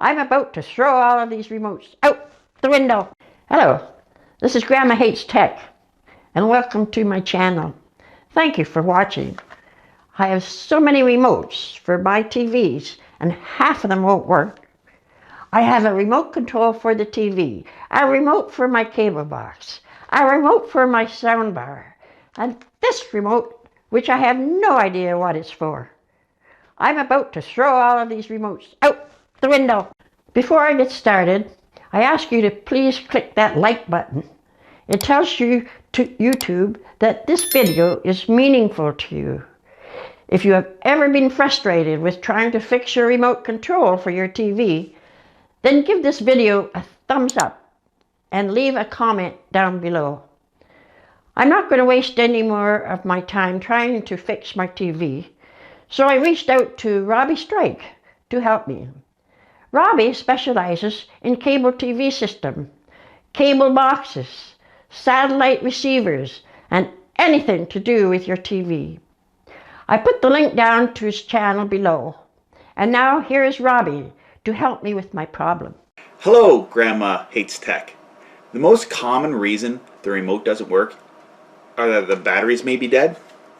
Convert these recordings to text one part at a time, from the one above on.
I'm about to throw all of these remotes out the window. Hello, this is Grandma Hates Tech, and welcome to my channel. Thank you for watching. I have so many remotes for my TVs, and half of them won't work. I have a remote control for the TV, a remote for my cable box, a remote for my soundbar, and this remote, which I have no idea what it's for. I'm about to throw all of these remotes out the window. Before I get started, I ask you to please click that like button. It tells you to YouTube that this video is meaningful to you. If you have ever been frustrated with trying to fix your remote control for your TV, then give this video a thumbs up and leave a comment down below. I'm not going to waste any more of my time trying to fix my TV, so I reached out to Robbie Strike to help me. Robbie specializes in cable TV system, cable boxes, satellite receivers, and anything to do with your TV. I put the link down to his channel below. And now here is Robbie to help me with my problem. Hello, Grandma Hates Tech. The most common reason the remote doesn't work are that the batteries may be dead.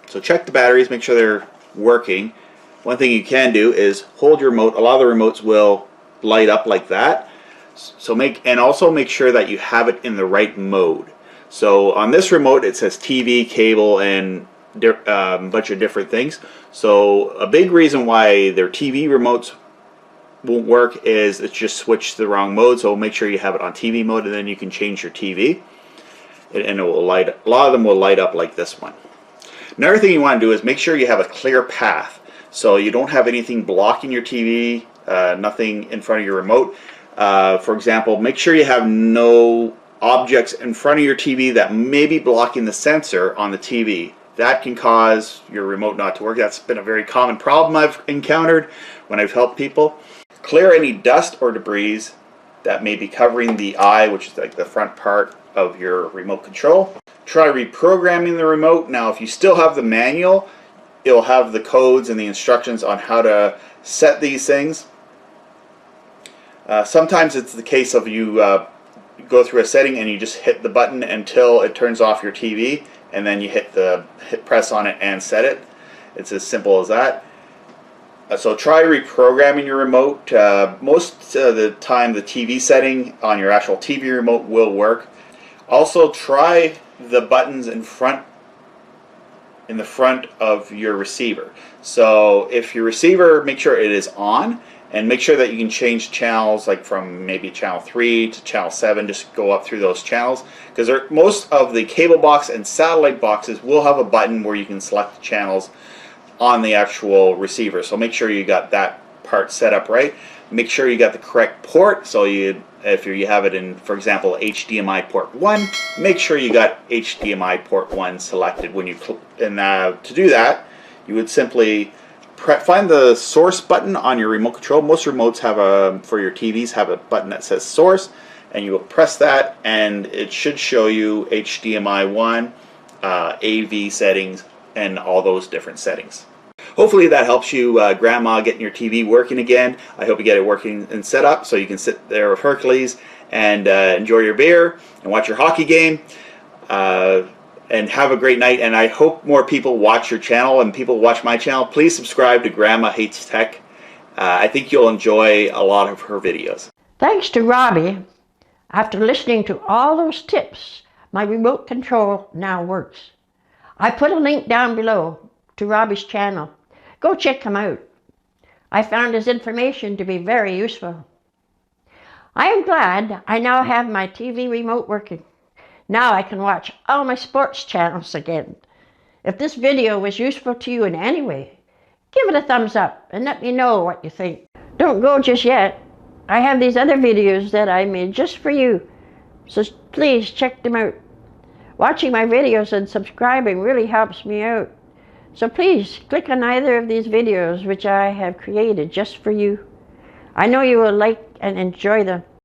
So check the batteries, make sure they're working. One thing you can do is hold your remote. A lot of the remotes will light up like that. So also make sure that you have it in the right mode. So on this remote it says TV, cable, and a bunch of different things. So a big reason why their TV remotes won't work is it's just switched to the wrong mode. So make sure you have it on TV mode, and then you can change your TV, and it will light up. A lot of them will light up like this one. Another thing you want to do is make sure you have a clear path, so you don't have anything blocking your TV, nothing in front of your remote. For example, make sure you have no objects in front of your TV that may be blocking the sensor on the TV. That can cause your remote not to work. That's been a very common problem I've encountered when I've helped people. Clear any dust or debris that may be covering the eye, which is like the front part of your remote control. Try reprogramming the remote. Now, if you still have the manual, it'll have the codes and the instructions on how to set these things. Sometimes it's the case of you go through a setting and you just hit the button until it turns off your TV, and then you hit press on it and set it. It's as simple as that. So try reprogramming your remote. Most of the time the TV setting on your actual TV remote will work. Also try the buttons in the front of your receiver. So if your receiver, make sure it is on, and make sure that you can change channels, like from maybe channel 3 to channel 7, just go up through those channels, because most of the cable box and satellite boxes will have a button where you can select the channels on the actual receiver. So make sure you got that part set up right. Make sure you got the correct port. So if you have it in, for example, HDMI port 1, make sure you got HDMI port 1 selected. When you to do that, you would simply find the source button on your remote control. Most remotes have for your TVs have a button that says source, and you will press that, and it should show you HDMI 1, AV settings, and all those different settings. Hopefully that helps you, Grandma, getting your TV working again. I hope you get it working and set up so you can sit there with Hercules and enjoy your beer and watch your hockey game. And have a great night, and I hope more people watch your channel and people watch my channel. Please subscribe to Grandma Hates Tech. I think you'll enjoy a lot of her videos. Thanks to Robbie, after listening to all those tips, my remote control now works. I put a link down below to Robbie's channel. Go check him out. I found his information to be very useful. I am glad I now have my TV remote working. Now I can watch all my sports channels again. If this video was useful to you in any way, give it a thumbs up and let me know what you think. Don't go just yet. I have these other videos that I made just for you, so please check them out. Watching my videos and subscribing really helps me out. So please click on either of these videos which I have created just for you. I know you will like and enjoy them.